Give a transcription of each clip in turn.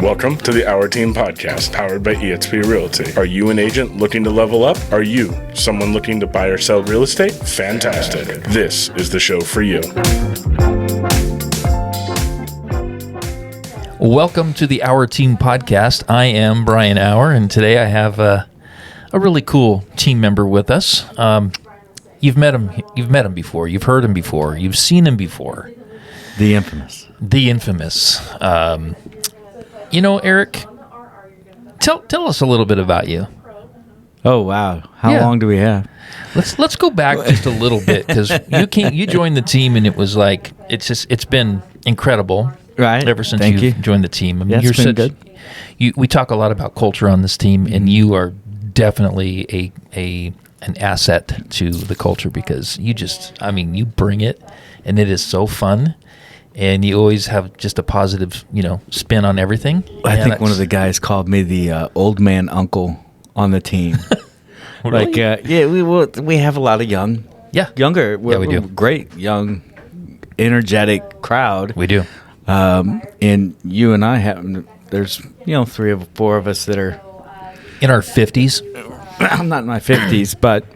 Welcome to the Our Team Podcast, powered by eXp Realty. Are you an agent looking to level up? Are you someone looking to buy or sell real estate? Fantastic. This is the show for you. Welcome to the Our Team Podcast. I am Brian Auer, and today I have a really cool team member with us. You've met him. You've met him before. You've heard him before. You've seen him before. The infamous. Eric, tell us a little bit about you. Oh wow! How long do we have? Let's go back just a little bit, because you joined the team and it was like it's been incredible, right? Ever since you joined the team. I mean, it's been good. We talk a lot about culture on this team, and you are definitely an asset to the culture, because you bring it, and it is so fun. And you always have just a positive, spin on everything. I think one of the guys called me the old man uncle on the team. Really? We have a lot of younger. We do. Great young, energetic crowd. We do. And you and I have. There's 3 or 4 of us that are in our 50s. I'm not in my 50s, but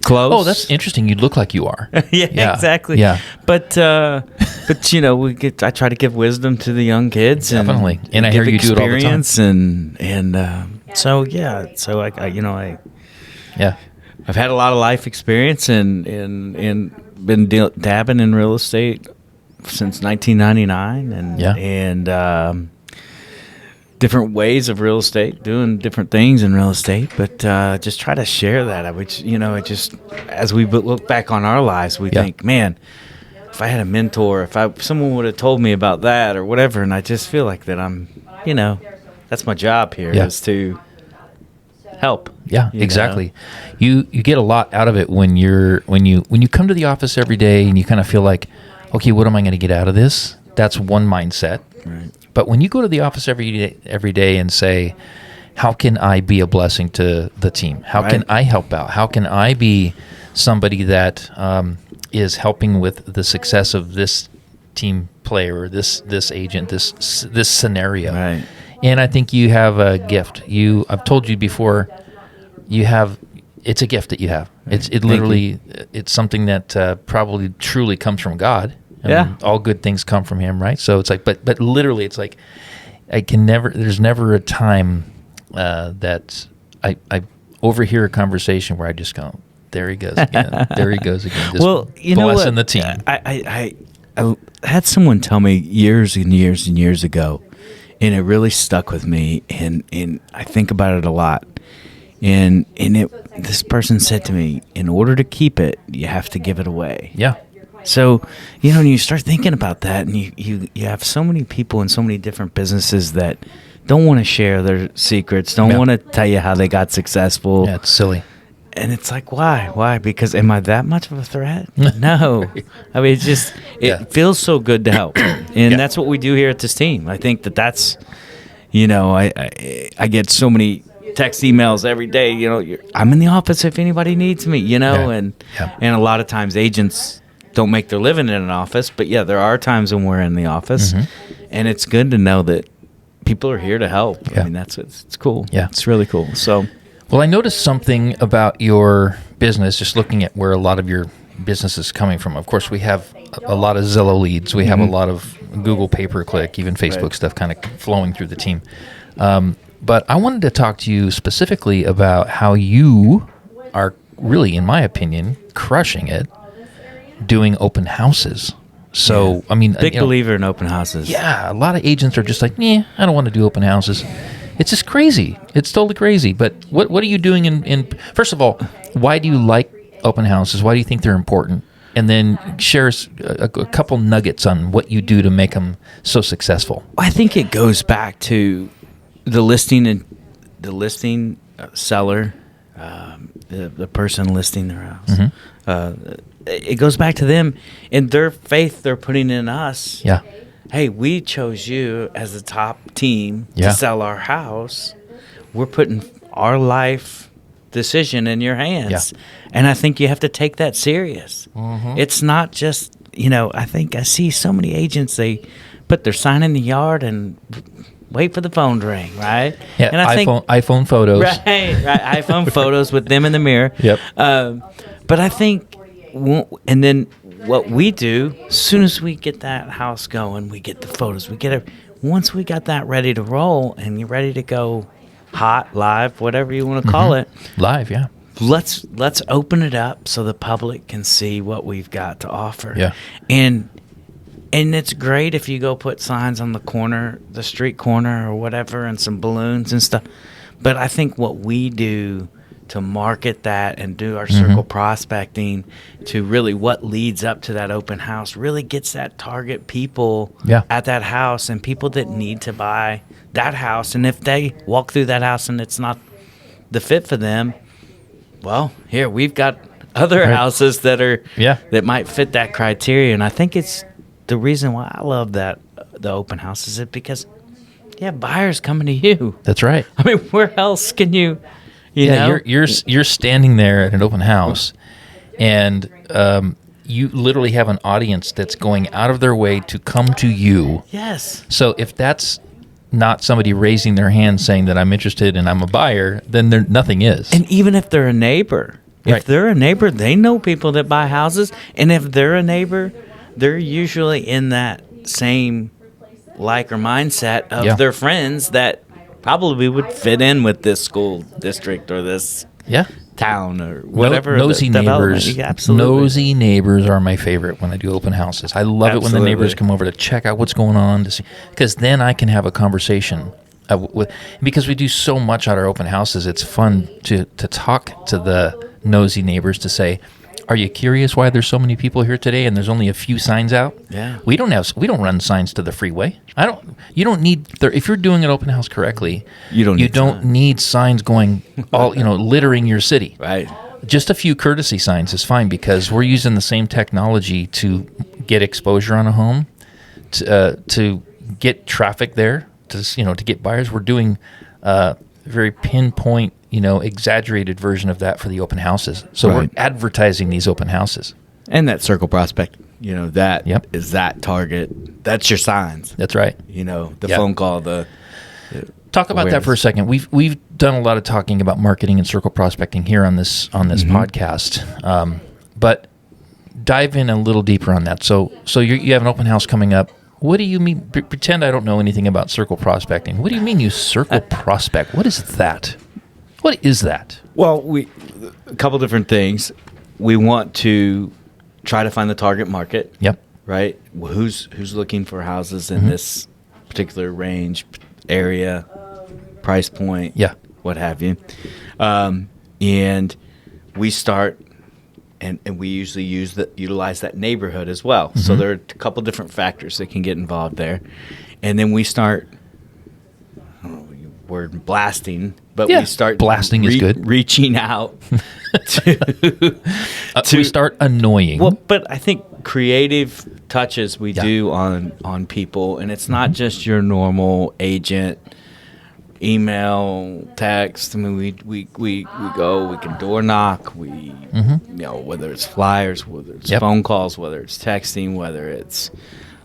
close. Oh, that's interesting. You look like you are. yeah, exactly. Yeah, but I try to give wisdom to the young kids. Definitely, and I hear you do it all the time. I've had a lot of life experience and been dabbing in real estate since 1999, and different ways of real estate, doing different things in real estate, but just try to share that. As we look back on our lives, we think, man, if I had a mentor, if someone would have told me about that or whatever, and I just feel like that I'm, that's my job here, is to help. Yeah, exactly. You get a lot out of it when you come to the office every day, and you kind of feel like, okay, what am I going to get out of this? That's one mindset. Right. But when you go to the office every day and say, how can I be a blessing to the team? How can I help out? How can I be somebody that is helping with the success of this team player, this agent, this scenario? Right. And I think you have a gift. I've told you before, it's a gift that you have. Right. It's something that probably truly comes from God. I mean, all good things come from Him, right? So it's like, but literally, it's like there's never a time that I overhear a conversation where I just go, there he goes again. There he goes again. Just blessing the team. I had someone tell me years and years and years ago, and it really stuck with me, and I think about it a lot. And this person said to me, in order to keep it, you have to give it away. Yeah. So, when you start thinking about that, and you have so many people in so many different businesses that don't want to share their secrets, don't want to tell you how they got successful. Yeah, it's silly. And it's like, why? Why? Because am I that much of a threat? No. I mean, it feels so good to help. And that's what we do here at this team. I think that's, I get so many text emails every day, I'm in the office if anybody needs me, and a lot of times agents don't make their living in an office, but there are times when we're in the office, and it's good to know that people are here to help. I mean, it's cool. Yeah, it's really cool. So, well, I noticed something about your business, just looking at where a lot of your business is coming from. Of course, we have a lot of Zillow leads. We have a lot of Google pay-per-click, even Facebook stuff kind of flowing through the team. But I wanted to talk to you specifically about how you are really, in my opinion, crushing it doing open houses. So, I mean, big believer in open houses. Yeah, a lot of agents are just like, I don't want to do open houses. It's just crazy. It's totally crazy. But what are you doing in first of all, why do you like open houses? Why do you think they're important? And then share us a couple nuggets on what you do to make them so successful. I think it goes back to the listing seller, the person listing their house. It goes back to them and their faith they're putting in us. Yeah. Hey, we chose you as the top team to sell our house. We're putting our life decision in your hands. Yeah. And I think you have to take that serious. Mm-hmm. It's not just, I think I see so many agents, they put their sign in the yard and wait for the phone to ring, right? Yeah, and I iPhone photos. Right, iPhone photos with them in the mirror. Yep. But I think, and then what we do, as soon as we get that house going, we get the photos, once we got that ready to roll and you're ready to go hot, live, whatever you want to call it. Live, yeah. Let's open it up so the public can see what we've got to offer. Yeah. And it's great if you go put signs on the corner, the street corner or whatever, and some balloons and stuff. But I think what we do to market that and do our circle prospecting to really what leads up to that open house really gets that target people at that house and people that need to buy that house. And if they walk through that house and it's not the fit for them, well, here we've got other houses that are that might fit that criteria. And I think it's the reason why I love that the open house is because buyers coming to you. That's right. I mean, where else can you know? You're standing there at an open house, and you literally have an audience that's going out of their way to come to you. Yes. So if that's not somebody raising their hand saying that I'm interested and I'm a buyer, then nothing is. And even if they're a neighbor, they know people that buy houses, and if they're a neighbor, they're usually in that same like or mindset of their friends that probably would fit in with this school district or this town or whatever. Nosy neighbors. Absolutely. Nosy neighbors are my favorite when I do open houses. I love it when the neighbors come over to check out what's going on, to see, because then I can have a conversation because we do so much at our open houses. It's fun to talk to the nosy neighbors to say, are you curious why there's so many people here today and there's only a few signs out? Yeah. We don't run signs to the freeway. You don't need if you're doing an open house correctly, you don't need signs going all, littering your city. Right. Just a few courtesy signs is fine because we're using the same technology to get exposure on a home, to get traffic there, to get buyers. We're doing very pinpoint, exaggerated version of that for the open houses. So we're advertising these open houses. And that circle prospect, that is that target. That's your signs. That's right. The phone call, talk about that for a second. We've done a lot of talking about marketing and circle prospecting here on this podcast. But dive in a little deeper on that. So you have an open house coming up. What do you mean? Pretend I don't know anything about circle prospecting. What do you mean you circle prospect? What is that? What is that? Well, a couple different things. We want to try to find the target market. Yep. Right? Who's looking for houses in this particular range, area, price point, what have you. And we start, and we usually utilize that neighborhood as well. So there are a couple different factors that can get involved there. And then we start, I don't know, word blasting, but we start blasting is good. Reaching out to we start annoying. Well, but I think creative touches we do on people, and it's not just your normal agent email, text. I mean, we go, we can door knock, whether it's flyers, whether it's phone calls, whether it's texting, whether it's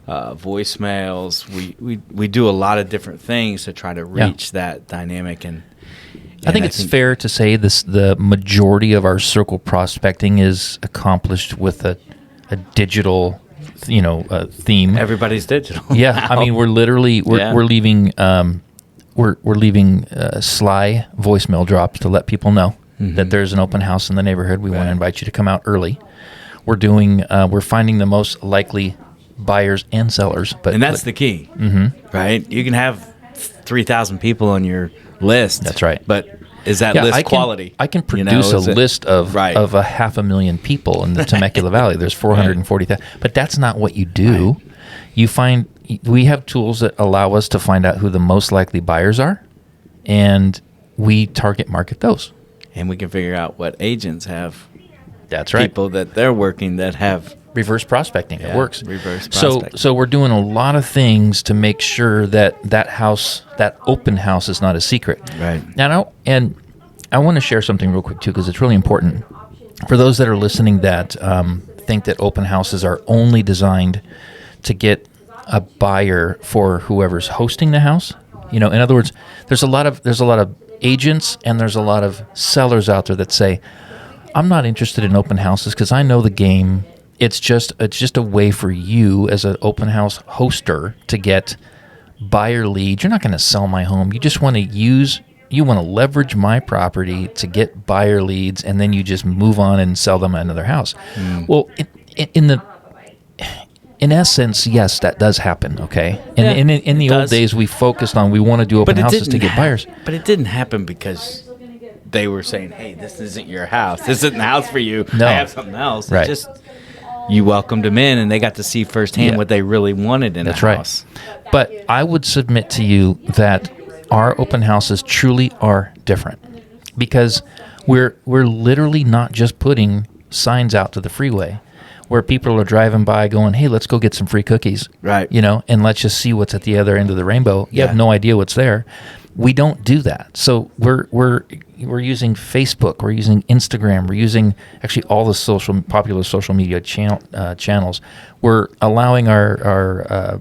voicemails. We do a lot of different things to try to reach that dynamic. And I think it's fair to say the majority of our circle prospecting is accomplished with a digital, theme. Everybody's digital. Yeah, now. I mean, we're literally we're leaving we're leaving sly voicemail drops to let people know that there's an open house in the neighborhood. We want to invite you to come out early. We're finding the most likely buyers and sellers, and that's the key, right? You can have 3,000 people on your list. That's right. But is that list quality? I can produce a list of 500,000 people in the Temecula Valley. There's 440,000, but that's not what you do. Right. We have tools that allow us to find out who the most likely buyers are, and we target market those. And we can figure out what agents have. That's right. People that they're working that have reverse prospecting. It works. Reverse prospecting. So we're doing a lot of things to make sure that open house is not a secret. Right. And I want to share something real quick too, because it's really important for those that are listening that think that open houses are only designed to get a buyer for whoever's hosting the house. In other words, there's a lot of agents and there's a lot of sellers out there that say, I'm not interested in open houses because I know the game. It's just a way for you as an open house hoster to get buyer leads. You're not going to sell my home. You just want to leverage my property to get buyer leads, and then you just move on and sell them another house. Well, in essence, yes, that does happen, okay? And in the old days, we focused on we want to do open houses to get buyers. But it didn't happen because they were saying, hey, this isn't your house. This isn't the house for you. No. I have something else. Right. It's just you welcomed them in, and they got to see firsthand what they really wanted in a house. Right. But I would submit to you that our open houses truly are different because we're literally not just putting signs out to the freeway where people are driving by going, hey, let's go get some free cookies. Right. And let's just see what's at the other end of the rainbow. You have no idea what's there. We don't do that. So we're using Facebook, we're using Instagram, we're using actually all the popular social media channels. We're allowing our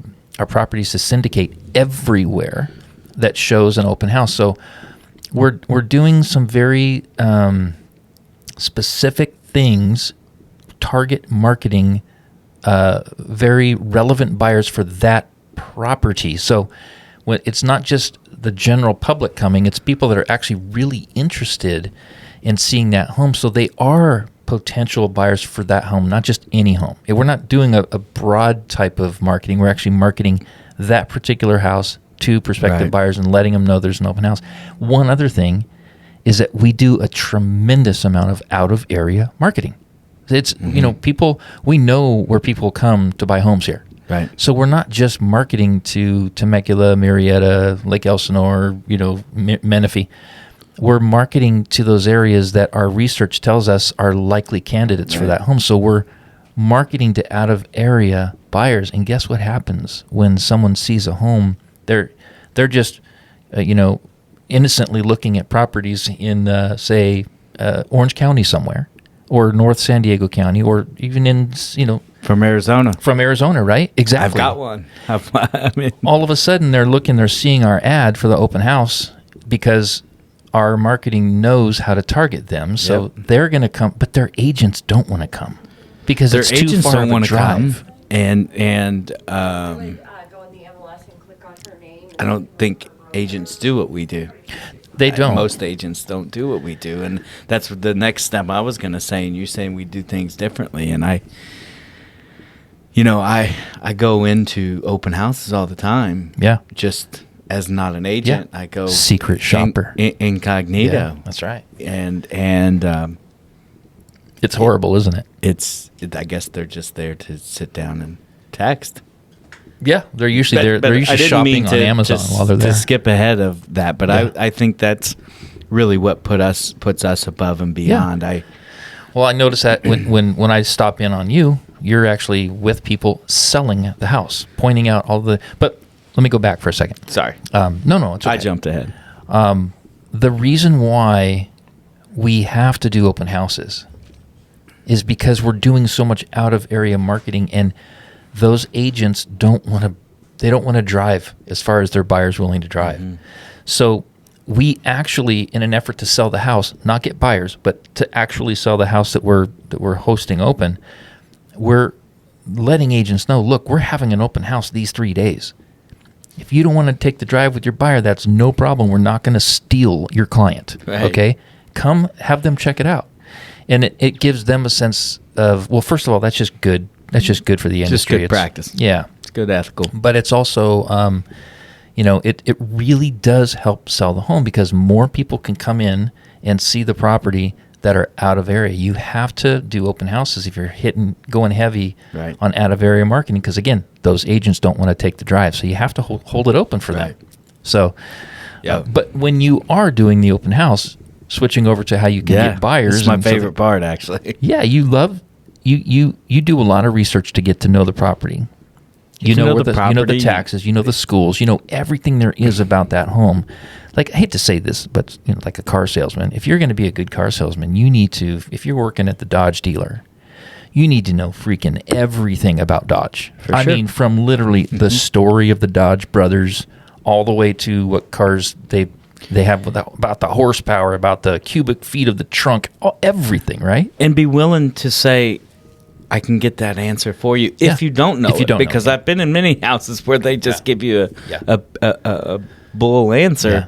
properties to syndicate everywhere that shows an open house. So we're doing some very specific things, target marketing, very relevant buyers for that property. So it's not just the general public coming, it's people that are actually really interested in seeing that home. So they are potential buyers for that home, not just any home. We're not doing a broad type of marketing. We're actually marketing that particular house to prospective buyers and letting them know there's an open house. One other thing is that we do a tremendous amount of out-of-area marketing. It's, people, we know where people come to buy homes here. Right. So we're not just marketing to Temecula, Murrieta, Lake Elsinore, Menifee. We're marketing to those areas that our research tells us are likely candidates for that home. So we're marketing to out-of-area buyers. And guess what happens when someone sees a home? They're just, innocently looking at properties in, say, Orange County somewhere, or North San Diego County, or even in, From Arizona. From Arizona, right? Exactly. I've got one. All of a sudden, they're seeing our ad for the open house because our marketing knows how to target them. So they're going to come, but their agents don't want to come because their it's too agents far don't of a want to drive. come. And go in the MLS and click on her name. I don't think agents do what we do. They don't. Most agents don't do what we do. And that's the next step I was going to say. And you're saying we do things differently. And I go into open houses all the time. Yeah. Just as not an agent. Yeah. I go secret shopper. Incognito. Yeah, that's right. And it's horrible, isn't it? I guess they're just there to sit down and text. Yeah, they're usually they're usually shopping on Amazon while they're there. To skip ahead of that, but I think that's really what puts us above and beyond. Yeah. Well, I noticed that when I stop in on you, you're actually with people selling the house, pointing out all the. But let me go back for a second. Sorry. No, it's okay. I jumped ahead. The reason why we have to do open houses is because we're doing so much out of area marketing, and those agents don't want to drive as far as their buyer's willing to drive. Mm-hmm. So we actually, in an effort to sell the house, not get buyers, but to actually sell the house that we're hosting open, we're letting agents know, look, we're having an open house these 3 days. If you don't want to take the drive with your buyer, that's no problem. We're not going to steal your client. Right. Okay? Come have them check it out. And it gives them a sense of, well, first of all, that's just good. That's just good for the industry. Just good practice. Yeah. It's good ethical. But it's also, it really does help sell the home because more people can come in and see the property that are out of area. You have to do open houses if you're going heavy on out of area marketing because, again, those agents don't want to take the drive. So you have to hold it open for them. So, but when you are doing the open house, switching over to how you can get buyers. This is my favorite part, actually. Yeah, you do a lot of research to get to know the property. You know the taxes, you know the schools, you know everything there is about that home. Like, I hate to say this, but like a car salesman, if you're going to be a good car salesman, you need to, if you're working at the Dodge dealer, you need to know freaking everything about Dodge. I mean, from literally the story of the Dodge brothers all the way to what cars they have about the horsepower, about the cubic feet of the trunk, everything, right? And be willing to say, I can get that answer for you if you don't know because I've been in many houses where they just give you a bull answer,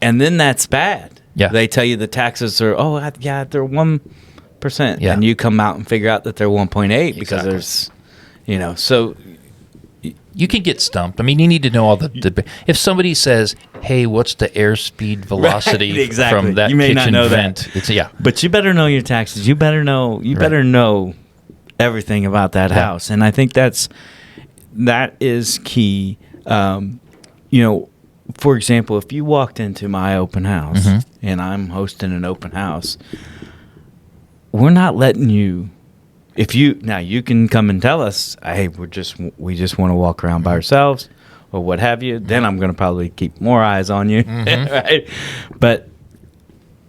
and then that's bad. Yeah. They tell you the taxes are, they're 1%, and you come out and figure out that they're 1.8 because there's, so you can get stumped. I mean, you need to know all the if somebody says, "Hey, what's the airspeed velocity from that you may kitchen not know vent?" That. It's but you better know your taxes. You better know. You better know everything about that house, and I think that is key. For example, if you walked into my open house and I'm hosting an open house, we're not letting you. You can come and tell us, hey, we just want to walk around by ourselves or what have you. Then I'm going to probably keep more eyes on you, right? But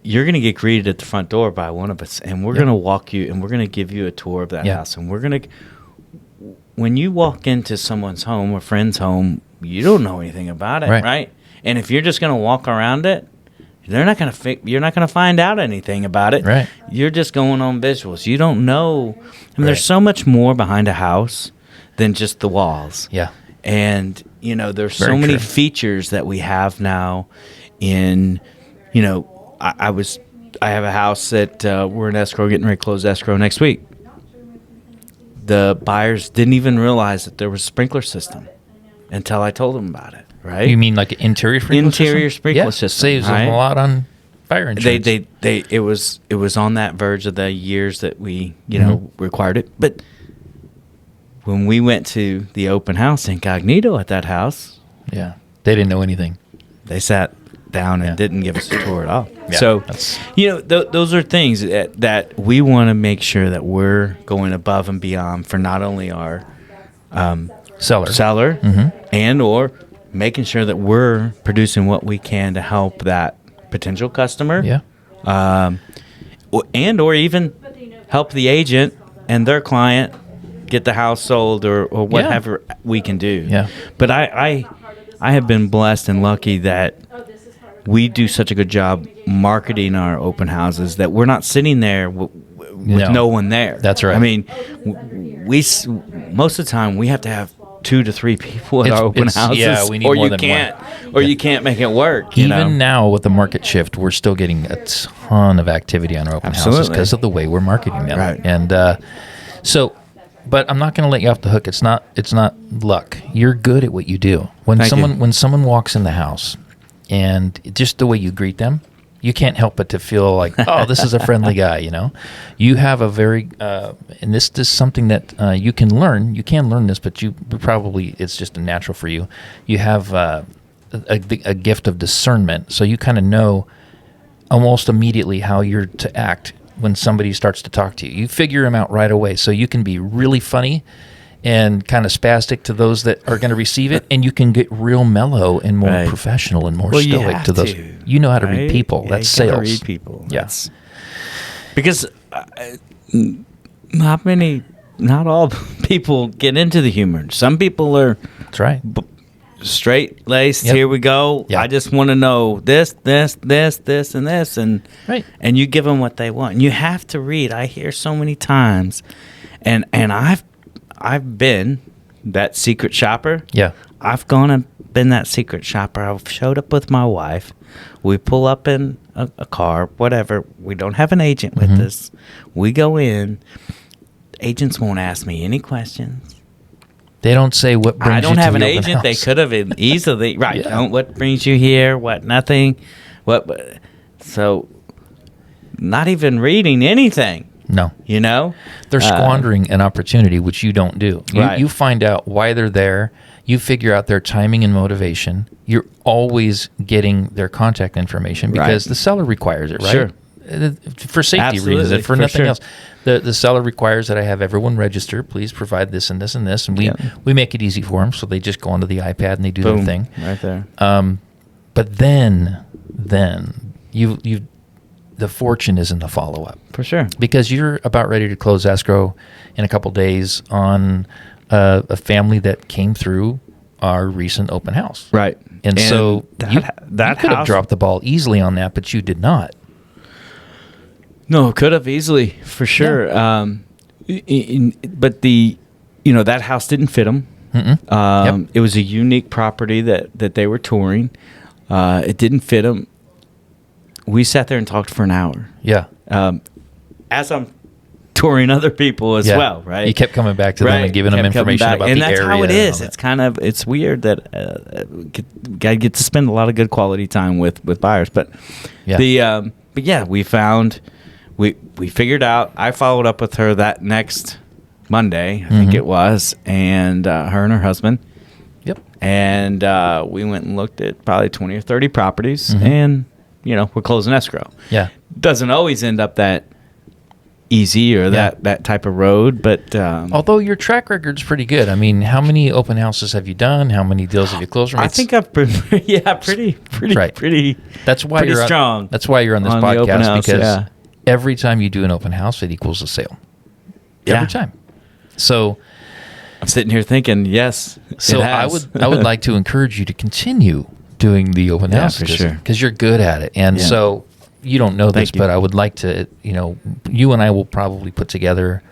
you're going to get greeted at the front door by one of us, and we're going to walk you, and we're going to give you a tour of that house, and when you walk into someone's home or friend's home, you don't know anything about it, right? And if you're just going to walk around it, you're not going to find out anything about it. Right. You're just going on visuals. You don't know. I mean, there's so much more behind a house than just the walls. Yeah. And, there's so many features that we have now in, I have a house that we're in escrow, getting ready to close escrow next week. The buyers didn't even realize that there was a sprinkler system until I told them about it. Right? You mean like an interior sprinkler system? Interior sprinkler system. Saves them a lot on fire insurance. It was on that verge of the years that we, required it. But when we went to the open house incognito at that house, they didn't know anything. They sat down and didn't give us a tour at all. Yeah, so, those are things that we want to make sure that we're going above and beyond for not only our seller and or making sure that we're producing what we can to help that potential customer, and or even help the agent and their client get the house sold or whatever we can do. Yeah. But I have been blessed and lucky that we do such a good job marketing our open houses that we're not sitting there with no one there. That's right. I mean, most of the time we have to have 2 to 3 people at our open houses. Yeah, we need more than one. You can't make it work. Even now with the market shift, we're still getting a ton of activity on our open houses because of the way we're marketing them. Right. And but I'm not going to let you off the hook. It's not luck. You're good at what you do. When someone walks in the house, and just the way you greet them, you can't help but to feel like, oh, this is a friendly guy, You have a very, and this is something that you can learn. You can learn this, but it's just a natural for you. You have a gift of discernment, so you kind of know almost immediately how you're to act when somebody starts to talk to you. You figure them out right away, so you can be really funny and kind of spastic to those that are going to receive it, and you can get real mellow and more professional and more stoic to those. You know how to read people. That's sales. Read people. Yes, because not all people get into the humor. Some people are. That's right. Straight laced. Yep. Here we go. Yep. I just want to know this, and this, and and you give them what they want. And you have to read. I hear so many times, and I've been that secret shopper. Yeah. I've gone and been that secret shopper. I've showed up with my wife. We pull up in a car, whatever. We don't have an agent with us. We go in. Agents won't ask me any questions. They don't say what brings you to the open house. I don't have an agent. They could have easily. Right. Yeah. What brings you here? What? Nothing. What? So, not even reading anything. No. They're squandering an opportunity, which you don't do. You find out why they're there. You figure out their timing and motivation. You're always getting their contact information because the seller requires it, right? Sure. For safety reasons, for nothing else. The seller requires that I have everyone register. Please provide this and this and this, and we make it easy for them, so they just go onto the iPad and they do their thing. Right there. But then you the fortune is in the follow up for sure, because you're about ready to close escrow in a couple days on a family that came through our recent open house. Right. And so you could have house- dropped the ball easily on that, but you did not. No, could have easily, for sure. Yeah. But that house didn't fit them. Yep. It was a unique property that they were touring. It didn't fit them. We sat there and talked for an hour. Yeah. As I'm touring other people as well, right? You kept coming back to them and giving them Kept coming information back. about and the that's area. how it is. And all that. It's weird that I get to spend a lot of good quality time with buyers. But we found we figured out. I followed up with her that next Monday, I think it was, and her and her husband. Yep. And we went and looked at probably 20 or 30 properties, and we're closing escrow. Yeah. Doesn't always end up that easy or that type of road, but Although your track record's pretty good. I mean, how many open houses have you done? How many deals have you closed? I think I've been pretty. That's why pretty you're strong. That's why you're on this on the open podcast, house, because every time you do an open house, it equals a sale. Yeah. Every time. So I'm sitting here thinking, yes. So it has. I would like to encourage you to continue doing the open house, for sure. because you're good at it. And so you don't know this, Thank you. but I would like to, you and I will probably put together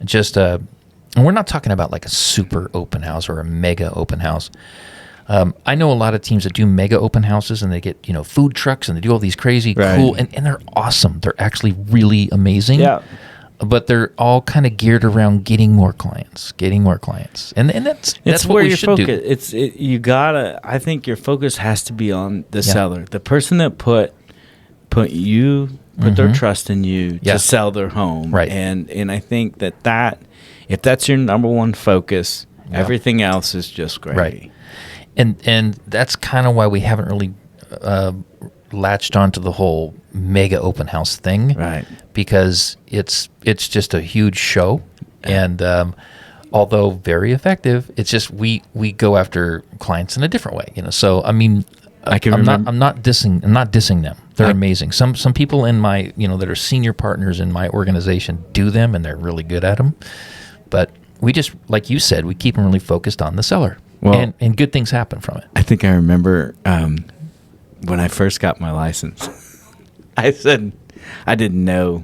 just and we're not talking about like a super open house or a mega open house. I know a lot of teams that do mega open houses, and they get, food trucks, and they do all these crazy cool, and they're awesome. They're actually really amazing. Yeah. But they're all kind of geared around getting more clients, and that's It's what where we your should focus. do. You gotta. I think your focus has to be on the seller, the person that put their trust in you to sell their home. Right. And I think that if that's your number one focus, everything else is just gravy. Right. And that's kind of why we haven't really latched onto the whole mega open house thing, Right. Because it's just a huge show, and although very effective, it's just we go after clients in a different way, So I mean, I'm not dissing them. They're amazing. Some people in my that are senior partners in my organization do them, and they're really good at them. But we just, like you said, we keep them really focused on the seller, and good things happen from it. I think I remember when I first got my license, I said I didn't know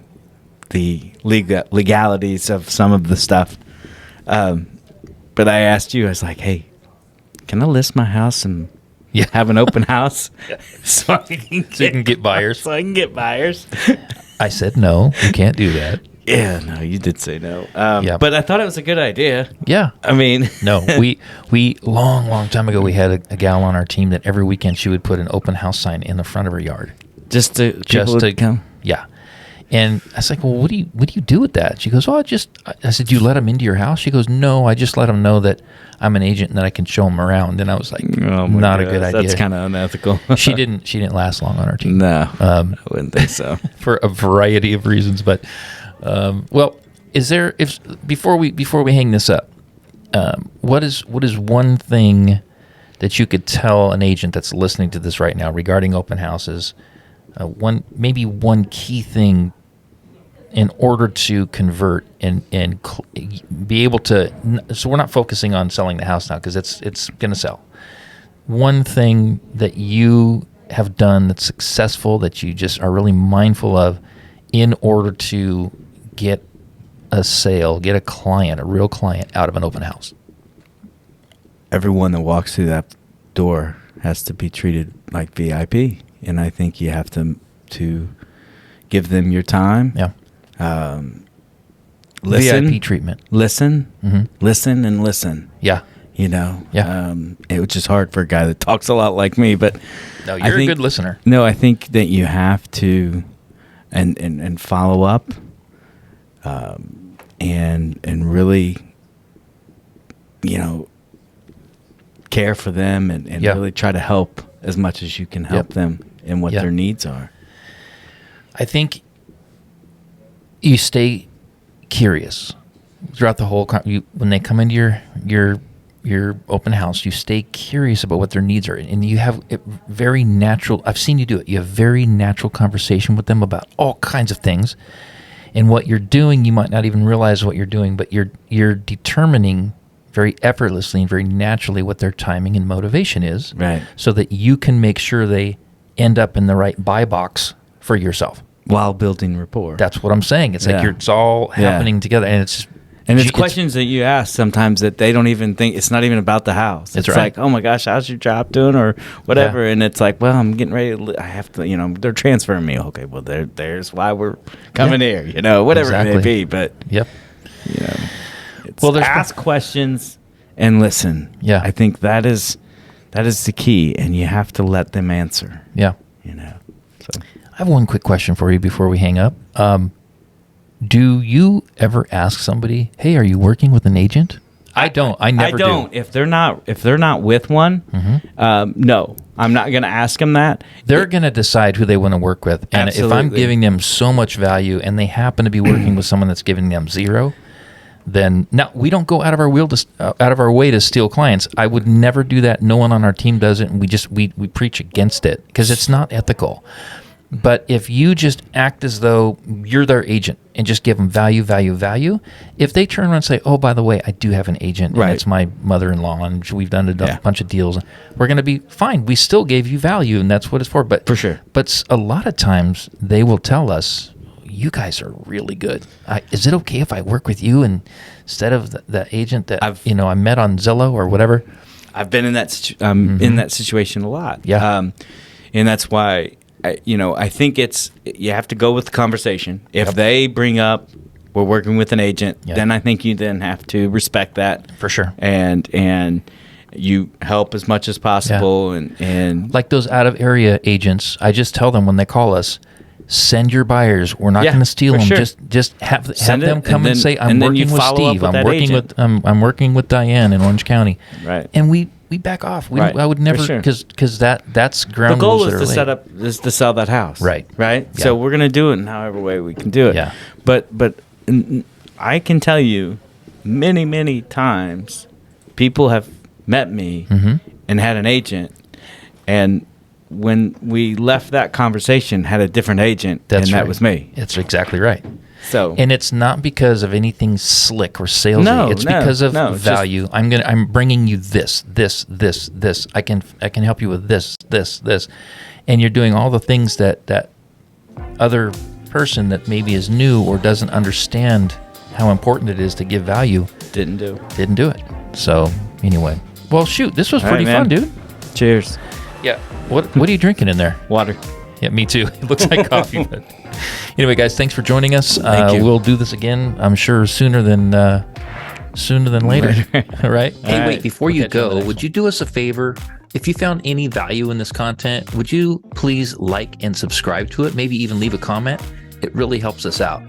the legalities of some of the stuff. But I asked you, I was like, hey, can I list my house and have an open house so you can get buyers? So I can get buyers. I said, no, you can't do that. Yeah, no, you did say no. But I thought it was a good idea. Yeah. I mean. No, we long time ago, we had a gal on our team that every weekend she would put an open house sign in the front of her yard. Just to come? Yeah. And I was like, well, what do you do with that? She goes, I said, do you let them into your house? She goes, no, I just let them know that I'm an agent and that I can show them around. And I was like, not a good idea. That's kind of unethical. She didn't last long on our team. No, I wouldn't think so. For a variety of reasons. But, is there, before we hang this up, what is one thing that you could tell an agent that's listening to this right now regarding open houses? One key thing in order to convert and be able to. So we're not focusing on selling the house now because it's going to sell. One thing that you have done that's successful that you just are really mindful of in order to get a sale, get a real client out of an open house. Everyone that walks through that door has to be treated like VIP. And I think you have to give them your time. Yeah. Listen. VIP treatment. Listen. Mm-hmm. Listen and listen. Yeah. Yeah. It was just hard for a guy that talks a lot like me, but no, you're a good listener. No, I think that you have to and follow up and really care for them and really try to help as much as you can help them in what their needs are. I think you stay curious throughout the whole. When they come into your open house, you stay curious about what their needs are, and you have very natural. I've seen you do it. You have very natural conversation with them about all kinds of things, and what you're doing. You might not even realize what you're doing, but you're determining very effortlessly and very naturally what their timing and motivation is, Right. so that you can make sure they end up in the right buy box for yourself. While building rapport. That's what I'm saying. It's like Yeah. it's all happening together, and it's questions that you ask sometimes that they don't even think, it's not even about the house. That's It's right. like, oh my gosh, how's your job doing or whatever. And it's like, well, I'm getting ready to, I have to, they're transferring me. Okay, well, there's why we're coming here, whatever it Exactly. may be. But, Yep. it's Well, there's- ask questions and listen. Yeah. I think that is the key, and you have to let them answer, Yeah. So. I have one quick question for you before we hang up. Do you ever ask somebody, "Hey, are you working with an agent?" I don't. I never do. I don't. If they're not with one, no, I'm not going to ask them that. They're going to decide who they want to work with. And if I'm Absolutely. giving them so much value and they happen to be working with someone that's giving them zero, then now we don't go out of our way to steal clients. I would never do that. No one on our team does it, and we preach against it because it's not ethical. But if you just act as though you're their agent and just give them value, if they turn around and say, "Oh, by the way, I do have an agent, Right. and it's my mother-in-law, and we've done a Yeah. bunch of deals," we're going to be fine. We still gave you value, and that's what it's for. But For sure. But a lot of times they will tell us, "You guys are really good. Is it okay if I work with you and instead of the agent that I met on Zillow or whatever?" I've been in that in that situation a lot. Yeah. And that's why I think you have to go with the conversation. If they bring up we're working with an agent, then I think you then have to respect that For sure. and you help as much as possible and Like those out of area agents, I just tell them when they call us, send your buyers. We're not Yeah, going to steal for them. sure. Just have Send them it, come and and then- say, "I'm and then you working with follow up Steve. with I'm that working agent." with I'm working with Diane in Orange County." Right. And we back off. Right, I would for never sure. because that's ground the goal rules is that to are set laid. up is to sell that house. Right. Right. Yeah. So we're gonna do it in however way we can do it. Yeah. But I can tell you, many times, people have met me Mm-hmm. and had an agent, and when we left that conversation, had a different agent, That's and right. that was me. It's exactly right. So And it's not because of anything slick or salesy. No, it's no, because of no, it's just- value. I'm bringing you this. I can help you with this, and you're doing all the things that other person that maybe is new or doesn't understand how important it is to give value didn't do. didn't do it. So anyway, well, shoot, this was All pretty right, fun, man. dude. Cheers. Yeah. What are you drinking in there? Water. Yeah, me too. It looks like coffee. But anyway, guys, thanks for joining us. Thank you. We'll do this again, I'm sure, sooner than later. All right? Hey, All wait, right. before you We'll catch you on the go, next would you do us a favor? If you found any value in this content, would you please like and subscribe to it? Maybe even leave a comment. It really helps us out.